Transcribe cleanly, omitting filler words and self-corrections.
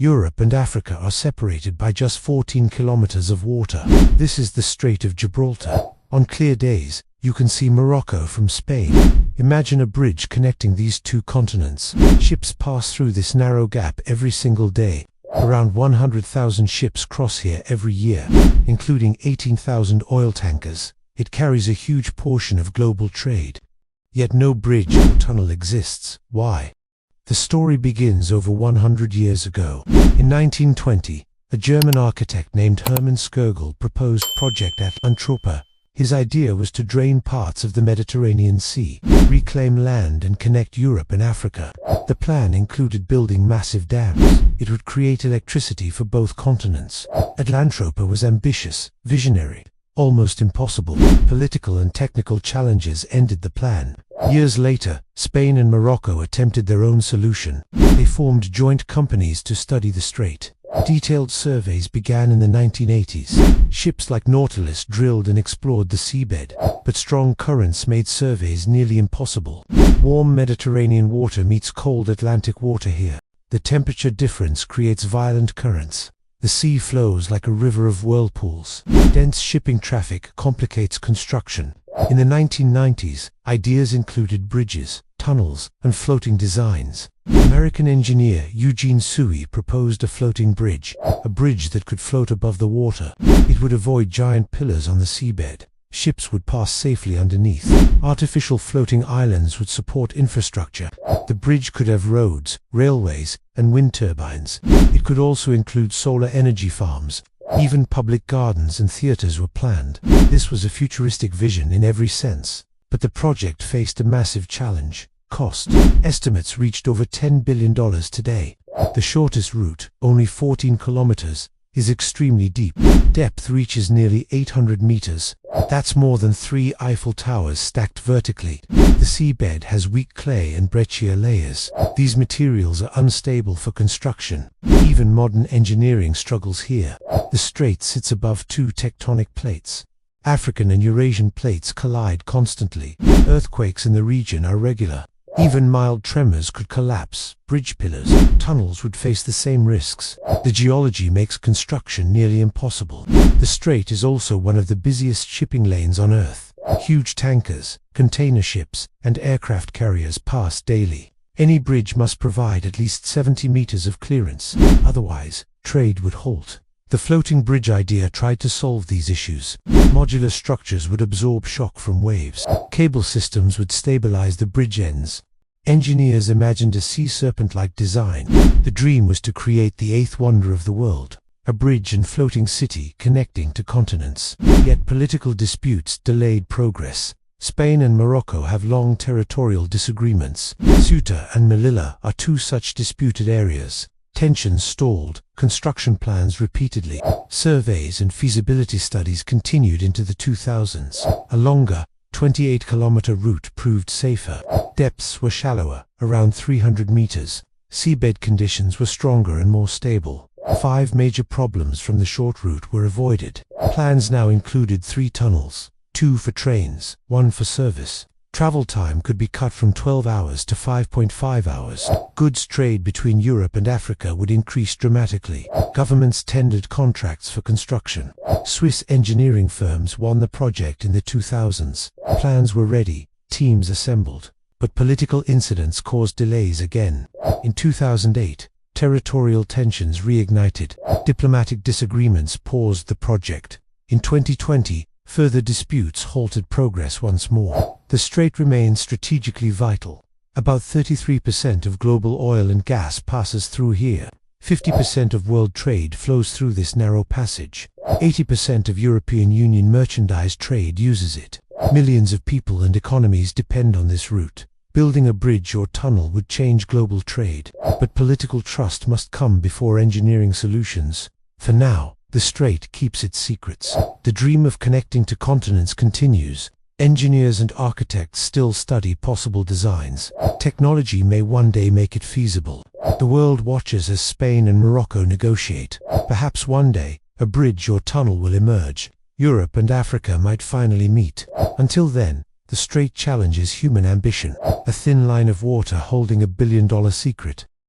Europe and Africa are separated by just 14 kilometers of water. This is the Strait of Gibraltar. On clear days, you can see Morocco from Spain. Imagine a bridge connecting these two continents. Ships pass through this narrow gap every single day. Around 100,000 ships cross here every year, including 18,000 oil tankers. It carries a huge portion of global trade. Yet no bridge or tunnel exists. Why? The story begins over 100 years ago. In 1920, a German architect named Hermann Skirgel proposed Project Atlantropa. His idea was to drain parts of the Mediterranean Sea, reclaim land and connect Europe and Africa. The plan included building massive dams. It would create electricity for both continents. Atlantropa was ambitious, visionary, almost impossible. Political and technical challenges ended the plan. Years later, Spain and Morocco attempted their own solution. They formed joint companies to study the strait. Detailed surveys began in the 1980s. Ships like Nautilus drilled and explored the seabed, but strong currents made surveys nearly impossible. Warm Mediterranean water meets cold Atlantic water here. The temperature difference creates violent currents. The sea flows like a river of whirlpools. Dense shipping traffic complicates construction. In the 1990s, ideas included bridges, tunnels, and floating designs. American engineer Eugene Suey proposed a floating bridge, a bridge that could float above the water. It would avoid giant pillars on the seabed. Ships would pass safely underneath. Artificial floating islands would support infrastructure. The bridge could have roads, railways, and wind turbines. It could also include solar energy farms. Even public gardens and theaters were planned. This was a futuristic vision in every sense. But the project faced a massive challenge: cost. Estimates reached over $10 billion today. The shortest route, only 14 kilometers, is extremely deep. Depth reaches nearly 800 meters. That's more than 3 Eiffel Towers stacked vertically. The seabed has weak clay and breccia layers. These materials are unstable for construction. Even modern engineering struggles here. The strait sits above 2 tectonic plates. African and Eurasian plates collide constantly. Earthquakes in the region are regular. Even mild tremors could collapse. Bridge pillars, tunnels would face the same risks. The geology makes construction nearly impossible. The strait is also one of the busiest shipping lanes on Earth. Huge tankers, container ships, and aircraft carriers pass daily. Any bridge must provide at least 70 meters of clearance. Otherwise, trade would halt. The floating bridge idea tried to solve these issues. Modular structures would absorb shock from waves. Cable systems would stabilize the bridge ends. Engineers imagined a sea serpent-like design. The dream was to create the eighth wonder of the world, a bridge and floating city connecting to continents. Yet political disputes delayed progress. Spain and Morocco have long territorial disagreements. Ceuta and Melilla are 2 such disputed areas. Tensions stalled, construction plans repeatedly. Surveys and feasibility studies continued into the 2000s. A longer, 28-kilometer route proved safer. Depths were shallower, around 300 meters. Seabed conditions were stronger and more stable. 5 major problems from the short route were avoided. Plans now included 3 tunnels, 2 for trains, 1 for service. Travel time could be cut from 12 hours to 5.5 hours. Goods trade between Europe and Africa would increase dramatically. Governments tendered contracts for construction. Swiss engineering firms won the project in the 2000s. Plans were ready, teams assembled. But political incidents caused delays again. In 2008, territorial tensions reignited. Diplomatic disagreements paused the project. In 2020, further disputes halted progress once more. The strait remains strategically vital. About 33% of global oil and gas passes through here. 50% of world trade flows through this narrow passage. 80% of European Union merchandise trade uses it. Millions of people and economies depend on this route. Building a bridge or tunnel would change global trade, but political trust must come before engineering solutions. For now, the strait keeps its secrets. The dream of connecting to continents continues. Engineers and architects still study possible designs. Technology may one day make it feasible. The world watches as Spain and Morocco negotiate. Perhaps one day, a bridge or tunnel will emerge. Europe and Africa might finally meet. Until then, the strait challenges human ambition, a thin line of water holding $1 billion secret.